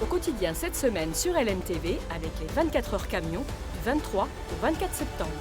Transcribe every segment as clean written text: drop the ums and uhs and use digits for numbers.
Au quotidien cette semaine sur LMTV avec les 24 heures camions du 23 au 24 septembre.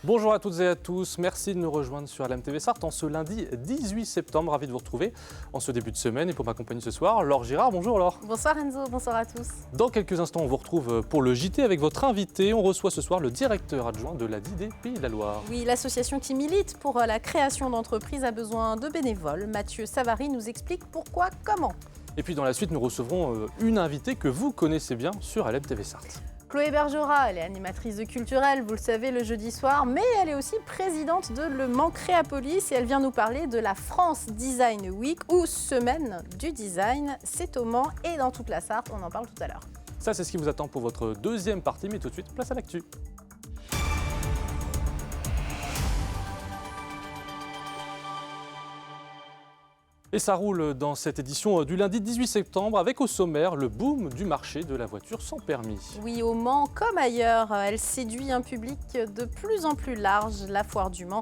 Bonjour à toutes et à tous, merci de nous rejoindre sur LMTV Sarthe en ce lundi 18 septembre. Ravi de vous retrouver en ce début de semaine et pour m'accompagner ce soir, Laure Girard. Bonjour Laure. Bonsoir Enzo, bonsoir à tous. Dans quelques instants, on vous retrouve pour le JT avec votre invité. On reçoit ce soir le directeur adjoint de l'ADI des Pays de la Loire. Oui, l'association qui milite pour la création d'entreprises a besoin de bénévoles. Mathieu Savary nous explique pourquoi, comment. Et puis dans la suite, nous recevrons une invitée que vous connaissez bien sur LMTV Sarthe. Chloé Bergera, elle est animatrice de Culturel, vous le savez, le jeudi soir, mais elle est aussi présidente de Le Mans Créapolis et elle vient nous parler de la France Design Week ou Semaine du Design. C'est au Mans et dans toute la Sarthe, on en parle tout à l'heure. Ça, c'est ce qui vous attend pour votre deuxième partie, mais tout de suite, place à l'actu. Et ça roule dans cette édition du lundi 18 septembre avec au sommaire le boom du marché de la voiture sans permis. Oui, au Mans comme ailleurs, elle séduit un public de plus en plus large. La foire du Mans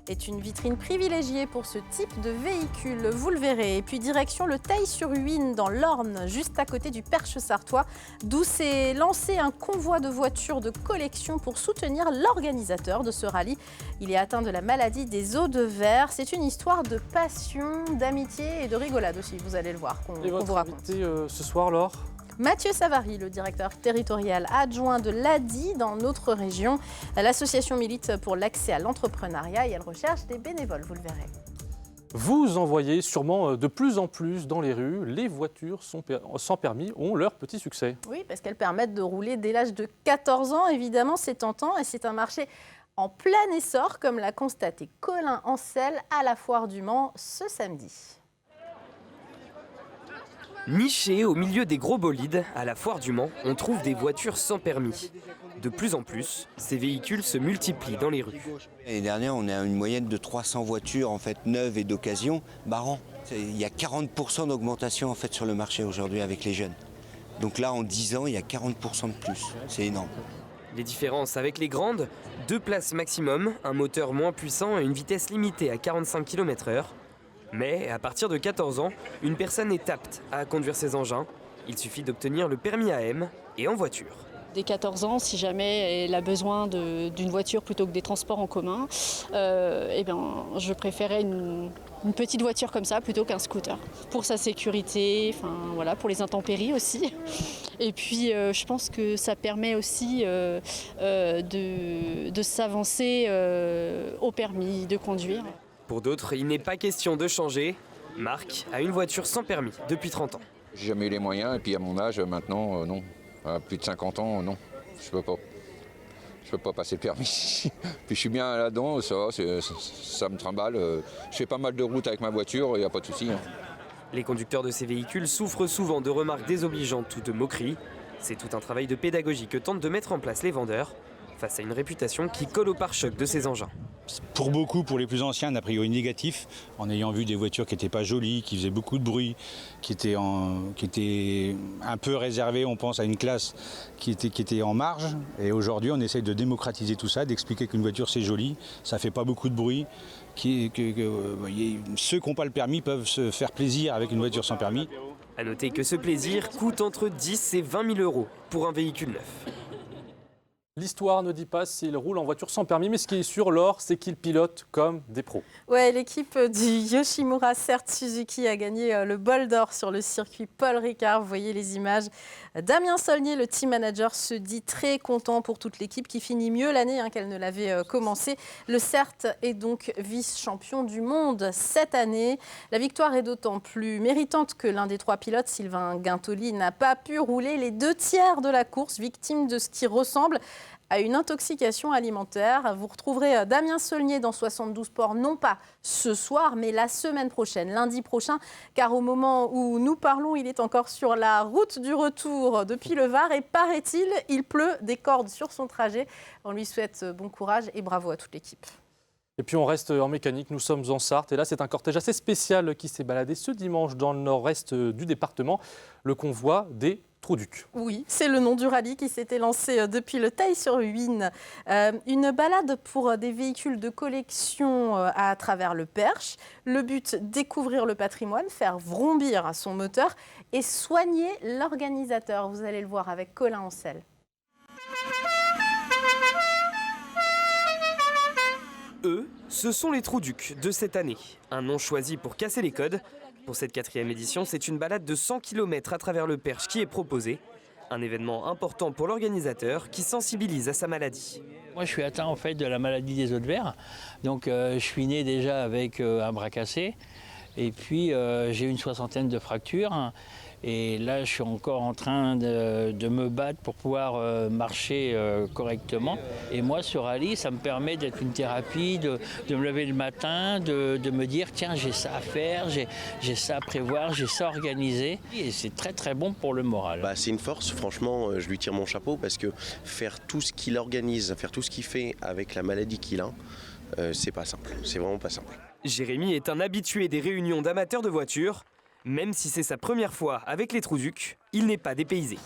est une vitrine privilégiée pour ce type de véhicule, vous le verrez. Et puis direction le Theil-sur-Huisne dans l'Orne, juste à côté du Perche sartois, d'où s'est lancé un convoi de voitures de collection pour soutenir l'organisateur de ce rallye. Il est atteint de la maladie des os de verre. C'est une histoire de passion, d'amitié et de rigolade aussi, vous allez le voir, qu'on vous raconte. Invité ce soir, Laure ? Mathieu Savary, le directeur territorial adjoint de l'ADI dans notre région. L'association milite pour l'accès à l'entrepreneuriat et elle recherche des bénévoles, vous le verrez. Vous en voyez sûrement de plus en plus dans les rues. Les voitures sans permis ont leur petit succès. Oui, parce qu'elles permettent de rouler dès l'âge de 14 ans. Évidemment, c'est tentant et c'est un marché en plein essor, comme l'a constaté Colin Ancel à la Foire du Mans ce samedi. Nichés au milieu des gros bolides, à la Foire du Mans, on trouve des voitures sans permis. De plus en plus, ces véhicules se multiplient dans les rues. L'année dernière, on a une moyenne de 300 voitures en fait, neuves et d'occasion par an. Il y a 40% d'augmentation en fait, sur le marché aujourd'hui avec les jeunes. Donc là, en 10 ans, il y a 40% de plus. C'est énorme. Les différences avec les grandes, 2 places maximum, un moteur moins puissant et une vitesse limitée à 45 km/h. Mais à partir de 14 ans, une personne est apte à conduire ces engins. Il suffit d'obtenir le permis AM et en voiture. Dès 14 ans, si jamais elle a besoin d'une voiture plutôt que des transports en commun, je préférais une petite voiture comme ça plutôt qu'un scooter. Pour sa sécurité, pour les intempéries aussi. Et puis je pense que ça permet aussi de s'avancer au permis de conduire. Pour d'autres, il n'est pas question de changer. Marc a une voiture sans permis depuis 30 ans. J'ai jamais eu les moyens et puis à mon âge maintenant, non. À plus de 50 ans, non. Je peux pas. Je peux pas passer le permis. Puis je suis bien là-dedans, ça me trimballe. Je fais pas mal de routes avec ma voiture, il n'y a pas de souci. Les conducteurs de ces véhicules souffrent souvent de remarques désobligeantes ou de moqueries. C'est tout un travail de pédagogie que tentent de mettre en place les vendeurs, face à une réputation qui colle au pare-choc de ces engins. Pour beaucoup, pour les plus anciens, un a priori négatif, en ayant vu des voitures qui n'étaient pas jolies, qui faisaient beaucoup de bruit, qui étaient un peu réservées, on pense, à une classe qui était en marge. Et aujourd'hui, on essaye de démocratiser tout ça, d'expliquer qu'une voiture c'est joli, ça ne fait pas beaucoup de bruit. Ceux qui n'ont pas le permis peuvent se faire plaisir avec une voiture sans permis. A noter que ce plaisir coûte entre 10 et 20 000 euros pour un véhicule neuf. L'histoire ne dit pas s'il roule en voiture sans permis, mais ce qui est sûr, Laure, c'est qu'il pilote comme des pros. Ouais, l'équipe du Yoshimura CERT Suzuki a gagné le bol d'or sur le circuit Paul Ricard. Vous voyez les images. Damien Saulnier, le team manager, se dit très content pour toute l'équipe qui finit mieux l'année qu'elle ne l'avait commencé. Le CERT est donc vice-champion du monde cette année. La victoire est d'autant plus méritante que l'un des 3 pilotes, Sylvain Guintoli, n'a pas pu rouler les 2 tiers de la course, victime de ce qui ressemble à une intoxication alimentaire. Vous retrouverez Damien Saulnier dans 72 Sports, non pas ce soir, mais la semaine prochaine, lundi prochain, car au moment où nous parlons, il est encore sur la route du retour depuis le Var et paraît-il, il pleut des cordes sur son trajet. On lui souhaite bon courage et bravo à toute l'équipe. Et puis on reste en mécanique, nous sommes en Sarthe et là c'est un cortège assez spécial qui s'est baladé ce dimanche dans le nord-est du département, le convoi des Trouduc. Oui, c'est le nom du rallye qui s'était lancé depuis le Theil-sur-Huisne. Une balade pour des véhicules de collection à travers le Perche. Le but, découvrir le patrimoine, faire vrombir son moteur et soigner l'organisateur. Vous allez le voir avec Colin Ancel. Eux, ce sont les Trouducs de cette année. Un nom choisi pour casser les codes. Pour cette 4e édition, c'est une balade de 100 km à travers le Perche qui est proposée. Un événement important pour l'organisateur qui sensibilise à sa maladie. Moi, je suis atteint en fait de la maladie des os de verre. Donc, je suis né déjà avec un bras cassé. Et puis, j'ai une 60aine de fractures. Et là, je suis encore en train de me battre pour pouvoir marcher correctement. Et moi, ce rallye, ça me permet d'être une thérapie, de me lever le matin, de me dire, tiens, j'ai ça à faire, j'ai ça à prévoir, j'ai ça à organiser. Et c'est très, très bon pour le moral. C'est une force, franchement, je lui tire mon chapeau parce que faire tout ce qu'il organise, faire tout ce qu'il fait avec la maladie qu'il a, c'est pas simple, c'est vraiment pas simple. Jérémy est un habitué des réunions d'amateurs de voitures. Même si c'est sa première fois avec les Trouducs, il n'est pas dépaysé.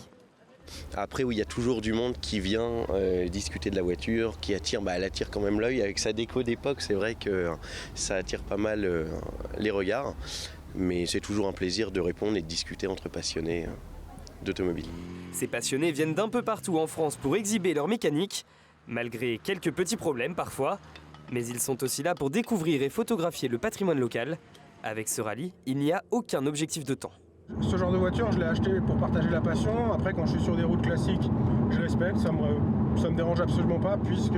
Après, oui, il y a toujours du monde qui vient discuter de la voiture, qui attire, elle attire quand même l'œil. Avec sa déco d'époque, c'est vrai que ça attire pas mal les regards. Mais c'est toujours un plaisir de répondre et de discuter entre passionnés d'automobile. Ces passionnés viennent d'un peu partout en France pour exhiber leur mécanique, malgré quelques petits problèmes parfois. Mais ils sont aussi là pour découvrir et photographier le patrimoine local. Avec ce rallye, il n'y a aucun objectif de temps. Ce genre de voiture, je l'ai acheté pour partager la passion. Après, quand je suis sur des routes classiques, je respecte, ça me dérange absolument pas puisque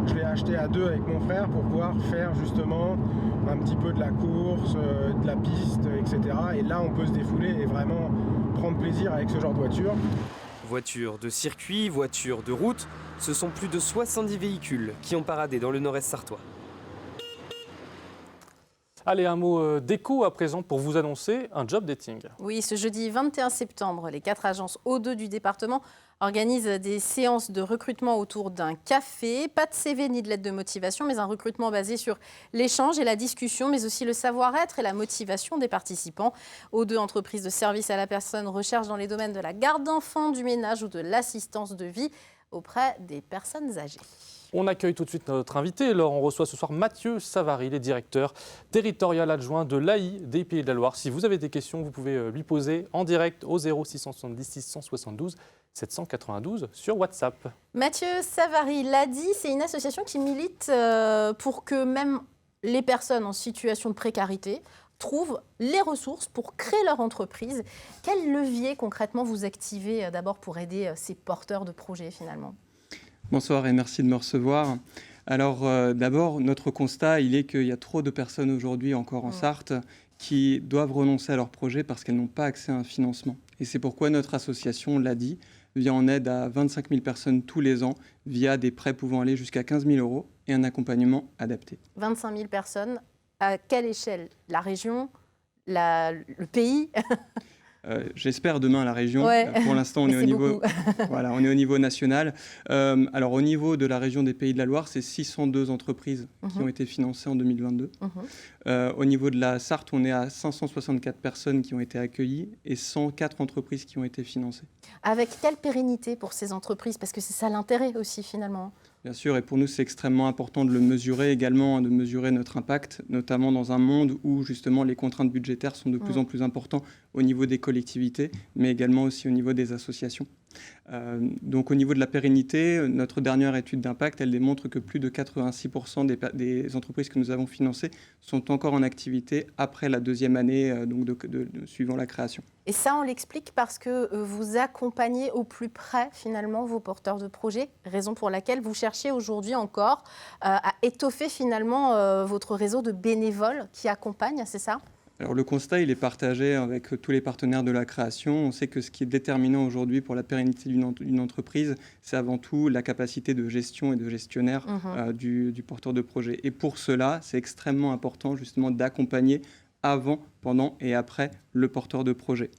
je l'ai acheté à 2 avec mon frère pour pouvoir faire justement un petit peu de la course, de la piste, etc. Et là, on peut se défouler et vraiment prendre plaisir avec ce genre de voiture. Voitures de circuit, voitures de route, ce sont plus de 70 véhicules qui ont paradé dans le nord-est sartois. Allez, un mot d'écho à présent pour vous annoncer un job dating. Oui, ce jeudi 21 septembre, les 4 agences O2 du département organisent des séances de recrutement autour d'un café. Pas de CV ni de lettre de motivation, mais un recrutement basé sur l'échange et la discussion, mais aussi le savoir-être et la motivation des participants. O2, entreprise de service à la personne, recherche dans les domaines de la garde d'enfants, du ménage ou de l'assistance de vie auprès des personnes âgées. On accueille tout de suite notre invité. Alors, on reçoit ce soir Mathieu Savary, il est directeur territorial adjoint de l'AI des Pays de la Loire. Si vous avez des questions, vous pouvez lui poser en direct au 0670 672 792 sur WhatsApp. Mathieu Savary, l'ADI, c'est une association qui milite pour que même les personnes en situation de précarité trouvent les ressources pour créer leur entreprise. Quel levier concrètement vous activez d'abord pour aider ces porteurs de projets finalement ? Bonsoir et merci de me recevoir. Alors d'abord, notre constat, il est qu'il y a trop de personnes aujourd'hui encore en Sarthe qui doivent renoncer à leur projet parce qu'elles n'ont pas accès à un financement. Et c'est pourquoi notre association, l'ADI, vient en aide à 25 000 personnes tous les ans via des prêts pouvant aller jusqu'à 15 000 € et un accompagnement adapté. 25 000 personnes, à quelle échelle ? La région ? Le pays ? J'espère demain à la région. Ouais. Pour l'instant, on est au niveau national. Alors, au niveau de la région des Pays de la Loire, c'est 602 entreprises qui ont été financées en 2022. Au niveau de la Sarthe, on est à 564 personnes qui ont été accueillies et 104 entreprises qui ont été financées. Avec quelle pérennité pour ces entreprises ? Parce que c'est ça l'intérêt aussi, finalement. Bien sûr, et pour nous, c'est extrêmement important de le mesurer également, de mesurer notre impact, notamment dans un monde où, justement, les contraintes budgétaires sont de plus en plus importantes au niveau des collectivités, mais également aussi au niveau des associations. Donc, au niveau de la pérennité, notre dernière étude d'impact, elle démontre que plus de 86% des entreprises que nous avons financées sont encore en activité après la deuxième année suivant la création. Et ça, on l'explique parce que vous accompagnez au plus près, finalement, vos porteurs de projets, raison pour laquelle vous cherchez aujourd'hui encore à étoffer, finalement, votre réseau de bénévoles qui accompagnent, c'est ça ? Alors le constat, il est partagé avec tous les partenaires de la création. On sait que ce qui est déterminant aujourd'hui pour la pérennité d'une entreprise, c'est avant tout la capacité de gestion et de gestionnaire du porteur de projet. Et pour cela, c'est extrêmement important justement d'accompagner avant, pendant et après le porteur de projet.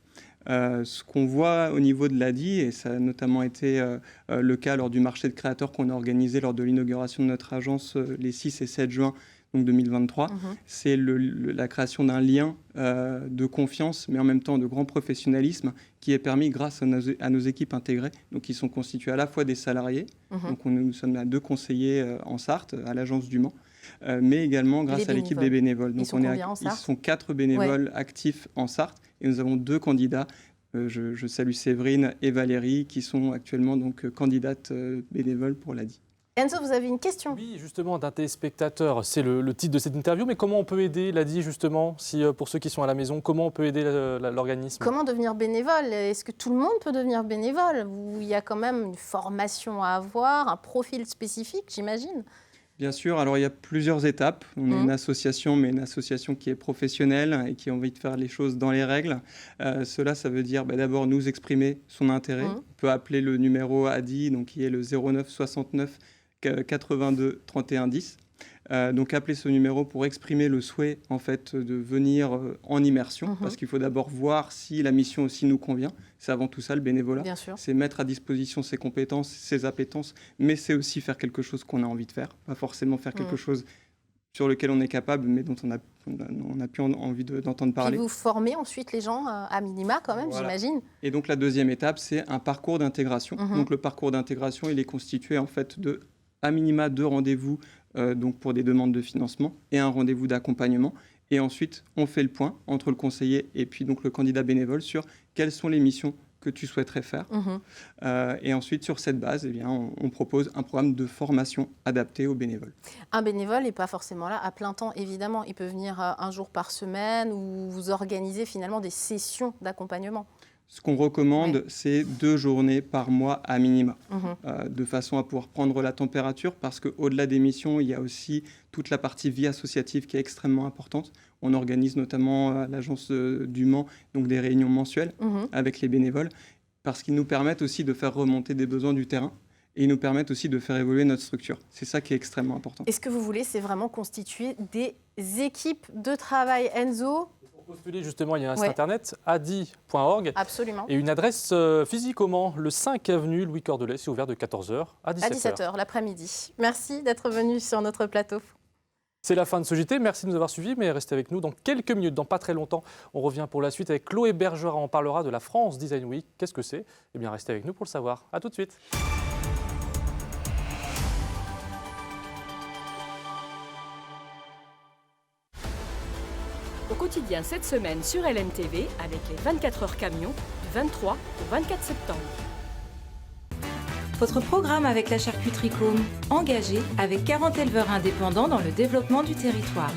Ce qu'on voit au niveau de l'ADI, et ça a notamment été le cas lors du marché de créateurs qu'on a organisé lors de l'inauguration de notre agence les 6 et 7 juin donc 2023. C'est la création d'un lien de confiance, mais en même temps de grand professionnalisme, qui est permis grâce à nos équipes intégrées, donc qui sont constituées à la fois des salariés, donc nous sommes à 2 conseillers en Sarthe, à l'agence du Mans, mais également grâce à l'équipe des bénévoles. Donc ils sont 4 bénévoles actifs en Sarthe, et nous avons 2 candidats. Je salue Séverine et Valérie, qui sont actuellement donc candidates bénévoles pour l'ADI. Enzo, vous avez une question? Oui, justement, d'un téléspectateur. C'est le titre de cette interview. Mais comment on peut aider l'ADI, justement, pour ceux qui sont à la maison, comment on peut aider l'organisme? Comment devenir bénévole? Est-ce que tout le monde peut devenir bénévole? Ou il y a quand même une formation à avoir, un profil spécifique, j'imagine? Bien sûr, alors il y a plusieurs étapes. On est une association, mais une association qui est professionnelle et qui a envie de faire les choses dans les règles. Cela, ça veut dire d'abord nous exprimer son intérêt. On peut appeler le numéro ADI, donc qui est le 09 69 82 31 10. Donc appeler ce numéro pour exprimer le souhait en fait de venir en immersion, parce qu'il faut d'abord voir si la mission aussi nous convient. C'est avant tout ça le bénévolat. C'est mettre à disposition ses compétences, ses appétences, mais c'est aussi faire quelque chose qu'on a envie de faire, pas forcément faire quelque chose sur lequel on est capable, mais dont on a plus envie d'entendre parler. Et vous formez ensuite les gens à minima quand même, j'imagine. Et donc la deuxième étape, c'est un parcours d'intégration. Donc le parcours d'intégration, il est constitué en fait de à minima 2 rendez-vous donc pour des demandes de financement et un rendez-vous d'accompagnement. Et ensuite, on fait le point entre le conseiller et puis donc le candidat bénévole sur quelles sont les missions que tu souhaiterais faire. Et ensuite, sur cette base, eh bien, on propose un programme de formation adapté aux bénévoles. Un bénévole n'est pas forcément là à plein temps, évidemment. Il peut venir un jour par semaine ou vous organisez finalement des sessions d'accompagnement. Ce qu'on recommande, c'est 2 journées par mois à minima, de façon à pouvoir prendre la température, parce qu'au-delà des missions, il y a aussi toute la partie vie associative qui est extrêmement importante. On organise notamment à l'agence du Mans donc des réunions mensuelles avec les bénévoles, parce qu'ils nous permettent aussi de faire remonter des besoins du terrain. Et ils nous permettent aussi de faire évoluer notre structure. C'est ça qui est extrêmement important. Et ce que vous voulez, c'est vraiment constituer des équipes de travail. Enzo ? Pour postuler, justement, il y a un site internet, adi.org. Absolument. Et une adresse physique au Mans, le 5 avenue Louis Cordelet, c'est ouvert de 14h à 17h. À 17h, l'après-midi. Merci d'être venu sur notre plateau. C'est la fin de ce JT, merci de nous avoir suivis, mais restez avec nous dans quelques minutes, dans pas très longtemps. On revient pour la suite avec Chloé Bergerat, on parlera de la France Design Week. Qu'est-ce que c'est? Eh bien, restez avec nous pour le savoir. À tout de suite. Au quotidien cette semaine sur LMTV avec les 24 heures camions du 23 au 24 septembre. Votre programme avec la charcuterie Côme, engagé avec 40 éleveurs indépendants dans le développement du territoire.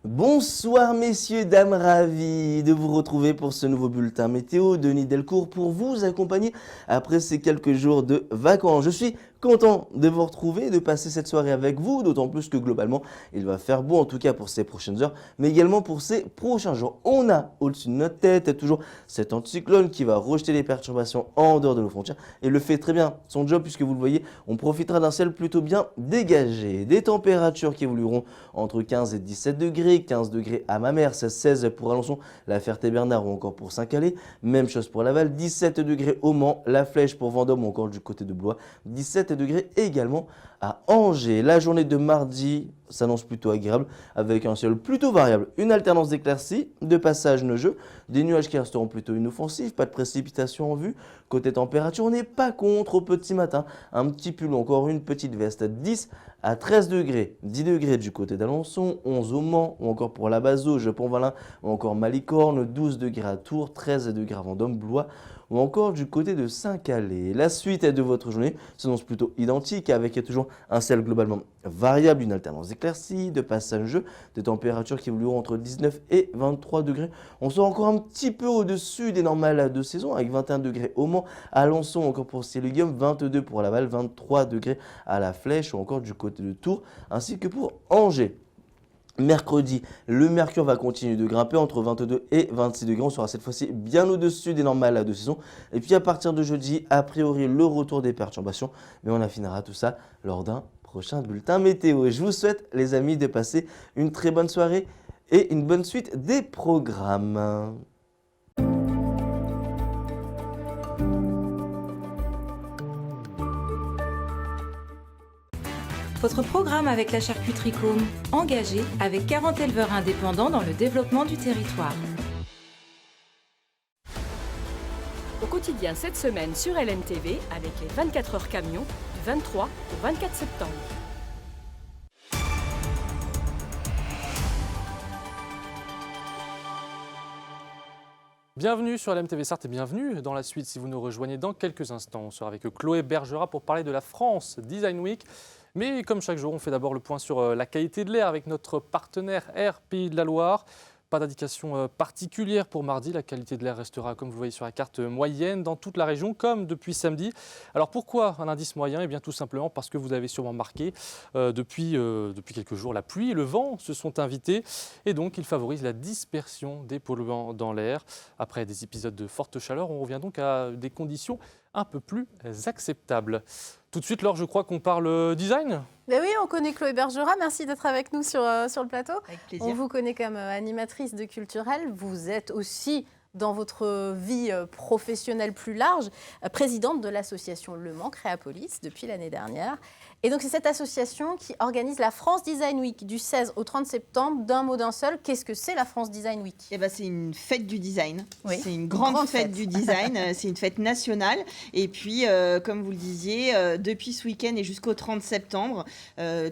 Bonsoir messieurs, dames, ravis de vous retrouver pour ce nouveau bulletin météo. Denis Delcourt pour vous accompagner après ces quelques jours de vacances. Je suis content de vous retrouver et de passer cette soirée avec vous, d'autant plus que globalement, il va faire beau en tout cas pour ces prochaines heures, mais également pour ces prochains jours. On a au-dessus de notre tête toujours cet anticyclone qui va rejeter les perturbations en dehors de nos frontières et le fait très bien son job puisque vous le voyez, on profitera d'un ciel plutôt bien dégagé. Des températures qui évolueront entre 15 et 17 degrés, 15 degrés à Mamers, 16 pour Alençon, La Ferté-Bernard ou encore pour Saint-Calais, même chose pour Laval, 17 degrés au Mans, La Flèche pour Vendôme ou encore du côté de Blois, 17 degrés également à Angers. La journée de mardi s'annonce plutôt agréable avec un ciel plutôt variable. Une alternance d'éclaircies, de passages neigeux, des nuages qui resteront plutôt inoffensifs, pas de précipitations en vue. Côté température, on n'est pas contre au petit matin. Un petit pull ou encore une petite veste à 10 à 13 degrés. 10 degrés du côté d'Alençon, 11 au Mans ou encore pour la Bazouge, Pont-Valin ou encore Malicorne, 12 degrés à Tours, 13 degrés à Vendôme, Blois ou encore du côté de Saint-Calais. La suite de votre journée s'annonce plutôt identique avec toujours un ciel globalement variable, une alternance d'éclaircies, de passages neigeux, des températures qui évolueront entre 19 et 23 degrés. On sera encore un petit peu au-dessus des normales de saison avec 21 degrés au Mans, à Alençon encore pour Céligium, 22 pour Laval, 23 degrés à La Flèche ou encore du côté de Tours ainsi que pour Angers. Mercredi, le mercure va continuer de grimper entre 22 et 26 degrés. On sera cette fois-ci bien au-dessus des normales de saison. Et puis à partir de jeudi, a priori, le retour des perturbations. Mais on affinera tout ça lors d'un prochain bulletin météo. Et je vous souhaite, les amis, de passer une très bonne soirée et une bonne suite des programmes. Votre programme avec la charcuterie Com, engagé avec 40 éleveurs indépendants dans le développement du territoire. Au quotidien cette semaine sur LMTV avec les 24 heures camions du 23 au 24 septembre. Bienvenue sur LMTV Sarthe et bienvenue dans la suite. Si vous nous rejoignez dans quelques instants, on sera avec Chloé Bergerat pour parler de la France Design Week. Mais comme chaque jour, on fait d'abord le point sur la qualité de l'air avec notre partenaire Air Pays de la Loire. Pas d'indication particulière pour mardi. La qualité de l'air restera, comme vous voyez sur la carte, moyenne dans toute la région, comme depuis samedi. Alors pourquoi un indice moyen ? Eh bien tout simplement parce que vous avez sûrement remarqué, depuis quelques jours, la pluie et le vent se sont invités. Et donc, ils favorisent la dispersion des polluants dans l'air. Après des épisodes de forte chaleur, on revient donc à des conditions un peu plus acceptables. Tout de suite, Laure, je crois qu'on parle design. Ben oui, on connaît Chloé Bergerat. Merci d'être avec nous sur le plateau. Avec plaisir. On vous connaît comme animatrice de Culturel. Vous êtes aussi, dans votre vie professionnelle plus large, présidente de l'association Le Mans Créapolis depuis l'année dernière. Et donc, c'est cette association qui organise la France Design Week du 16 au 30 septembre. D'un mot d'un seul, qu'est-ce que c'est la France Design Week ? Eh ben, c'est une fête du design. Oui. C'est une grande fête du design. C'est une fête nationale. Et puis, comme vous le disiez, depuis ce week-end et jusqu'au 30 septembre,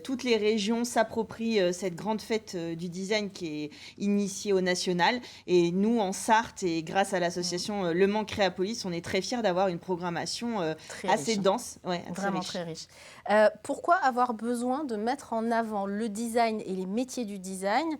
toutes les régions s'approprient cette grande fête du design qui est initiée au national. Et nous, en Sarthe, et grâce à l'association Le Mans Créapolis, on est très fiers d'avoir une programmation assez dense. Ouais, Vraiment très riche. Pourquoi avoir besoin de mettre en avant le design et les métiers du design ?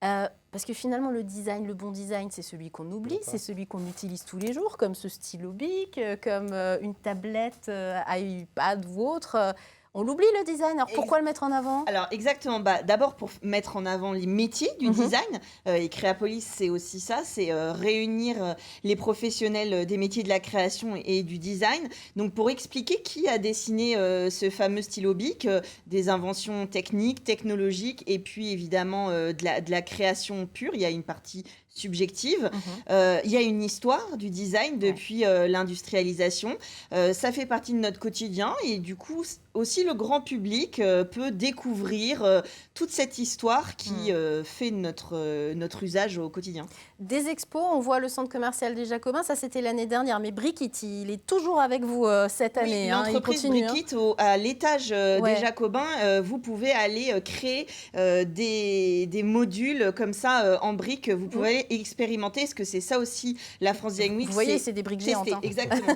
Parce que finalement, le design, le bon design, c'est celui qu'on oublie, c'est celui qu'on utilise tous les jours, comme ce stylo bic, comme une tablette, iPad ou autre. On l'oublie le design, alors pourquoi le mettre en avant ? Alors exactement, d'abord pour mettre en avant les métiers du design, et Créapolis c'est aussi ça, c'est réunir les professionnels des métiers de la création et du design. Donc pour expliquer qui a dessiné ce fameux stylo bic, des inventions techniques, technologiques et puis évidemment de la création pure, il y a une partie subjective. Il y a une histoire du design depuis l'industrialisation. Ça fait partie de notre quotidien et du coup aussi le grand public peut découvrir toute cette histoire qui fait notre usage au quotidien. Des expos, on voit le centre commercial des Jacobins, ça c'était l'année dernière, mais Brickit, il est toujours avec vous cette année. L'entreprise Brickit, à l'étage des Jacobins, vous pouvez aller créer des modules comme ça en briques. Vous pouvez expérimenter, parce que c'est ça aussi la France Design Week. Vous voyez, c'est des briques géantes. Exactement,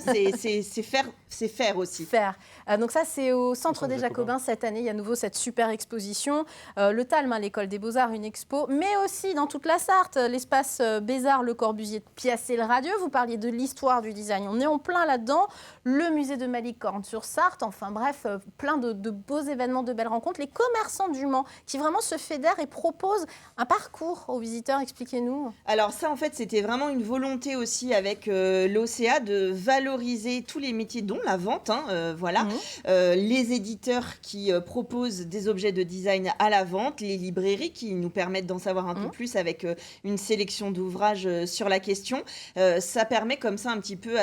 c'est faire aussi. Faire. Donc ça, c'est au centre des Jacobins cette année. Il y a à nouveau cette super exposition. Le Talm, l'école des Beaux-Arts, une expo, mais aussi dans toute la Sarthe, l'espace Bézard, Le Corbusier de Piacé-le-Radieux. Vous parliez de l'histoire du design. On est en plein là-dedans. Le musée de Malicorne sur Sarthe. Enfin bref, plein de beaux événements, de belles rencontres. Les commerçants du Mans qui vraiment se fédèrent et proposent un parcours aux visiteurs. Expliquez-nous. Alors ça, en fait, c'était vraiment une volonté aussi avec l'OCA de valoriser tous les métiers, dont la vente. Les éditeurs qui proposent des objets de design à la vente, les librairies qui nous permettent d'en savoir un peu plus avec une sélection d'ouvrages sur la question. Ça permet comme ça un petit peu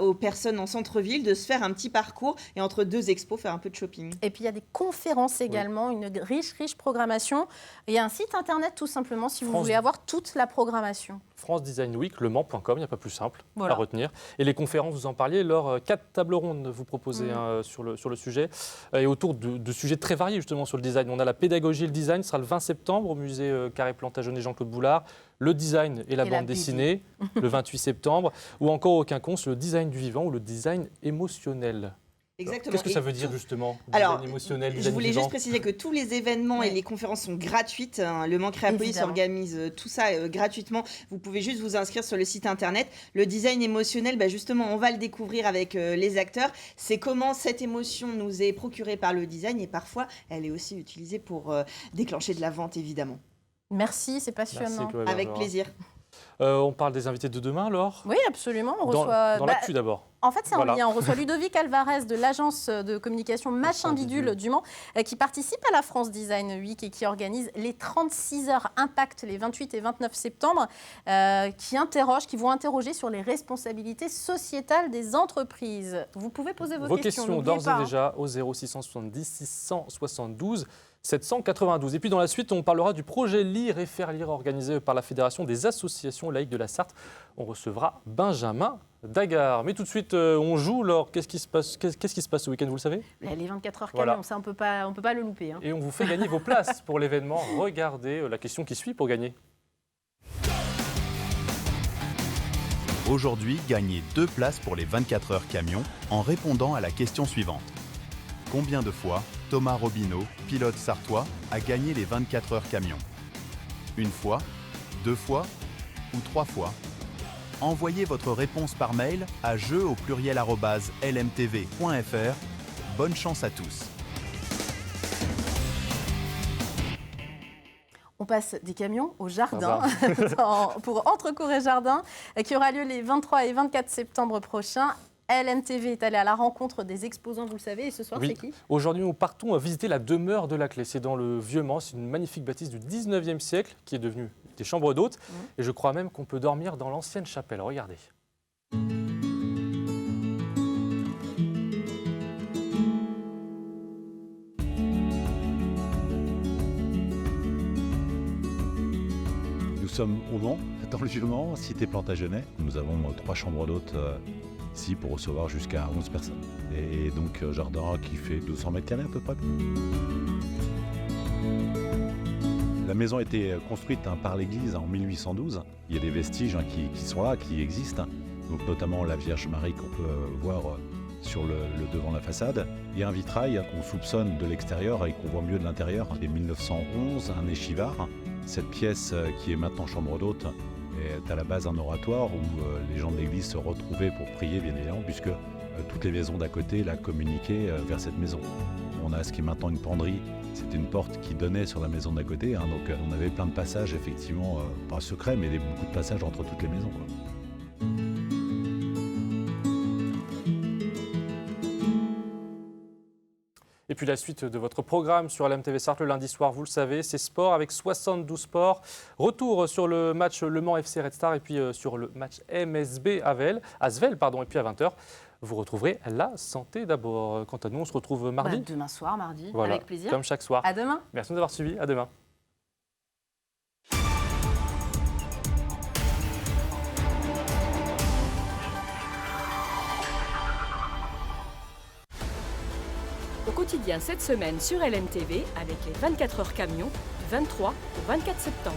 aux personnes en centre-ville de se faire un petit parcours et entre deux expos, faire un peu de shopping. Et puis il y a des conférences également, une riche programmation. Il y a un site internet tout simplement si vous voulez avoir toute la programmation. France Design Week, lemans.com, il n'y a pas plus simple à retenir. Et les conférences, vous en parliez, Laure, 4 tables rondes vous proposez sur le sujet, et autour de sujets très variés justement sur le design. On a la pédagogie et le design, ce sera le 20 septembre au musée Carré-Plantagenet Jean-Claude Boulard, le design et la bande dessinée, le 28 septembre, ou encore au Quinconce, le design du vivant ou le design émotionnel. Exactement. Qu'est-ce que ça veut dire justement, design émotionnel, je voulais juste préciser que tous les événements et les conférences sont gratuites. Le Mans Créapolis organise tout ça gratuitement. Vous pouvez juste vous inscrire sur le site internet. Le design émotionnel, justement, on va le découvrir avec les acteurs. C'est comment cette émotion nous est procurée par le design et parfois elle est aussi utilisée pour déclencher de la vente, évidemment. Merci, c'est passionnant. Avec plaisir. On parle des invités de demain, Laure? Oui, absolument. On Dans reçoit... l'actu d'abord. En fait, c'est Voilà. en lien. On reçoit Ludovic Alvarez de l'agence de communication Machin Bidule du Mans, qui participe à la France Design Week et qui organise les 36 heures Impact les 28 et 29 septembre, qui vont interroger sur les responsabilités sociétales des entreprises. Vous pouvez poser vos questions d'ores et déjà au 0670 672 792. Et puis dans la suite, on parlera du projet Lire et faire lire organisé par la Fédération des associations laïques de la Sarthe. On recevra Benjamin Dagard. Mais tout de suite, on joue. Laure, qu'est-ce qui se passe ce week-end, vous le savez? Les 24 heures Voilà. camion, ça on peut pas le louper. Hein. Et on vous fait gagner vos places pour l'événement. Regardez la question qui suit pour gagner. Aujourd'hui, gagnez 2 places pour les 24 heures camion en répondant à la question suivante. Combien de fois Thomas Robineau, pilote sartois, a gagné les 24 heures camion? 1 fois, 2 fois ou 3 fois? Envoyez votre réponse par mail à jeu@lmtv.fr. Bonne chance à tous. On passe des camions au jardin pour Entrecours et Jardin, qui aura lieu les 23 et 24 septembre prochains. LMTV est allé à la rencontre des exposants, vous le savez, et ce soir, c'est qui? Aujourd'hui, nous partons visiter la demeure de la Clé. C'est dans le Vieux-Mans, c'est une magnifique bâtisse du 19e siècle qui est devenue des chambres d'hôtes. Et je crois même qu'on peut dormir dans l'ancienne chapelle. Regardez. Nous sommes au Mans, dans le Vieux-Mans, cité Plantagenet. Nous avons 3 chambres d'hôtes ici pour recevoir jusqu'à 11 personnes. Et donc jardin qui fait 200 mètres carrés à peu près. La maison a été construite par l'église en 1812. Il y a des vestiges qui sont là, qui existent. Donc notamment la Vierge Marie qu'on peut voir sur le devant de la façade. Il y a un vitrail qu'on soupçonne de l'extérieur et qu'on voit mieux de l'intérieur. C'est 1911, un échivard. Cette pièce qui est maintenant chambre d'hôte est à la base un oratoire où les gens de l'église se retrouvaient pour prier, bien évidemment, puisque toutes les maisons d'à côté la communiquaient vers cette maison. On a ce qui est maintenant une penderie. C'était une porte qui donnait sur la maison d'à côté, hein, donc on avait plein de passages, effectivement, pas secrets, mais beaucoup de passages entre toutes les maisons, quoi. Et puis la suite de votre programme sur LMTV Sarthe le lundi soir, vous le savez, c'est sport avec 72 sports. Retour sur le match Le Mans FC Red Star et puis sur le match MSB Asvel, et puis à 20h. Vous retrouverez la santé d'abord. Quant à nous, on se retrouve mardi. Demain soir, mardi, voilà, avec plaisir. comme chaque soir. À demain. Merci de nous avoir suivis. À demain. Au quotidien cette semaine sur LMTV avec les 24 heures camions du 23 au 24 septembre.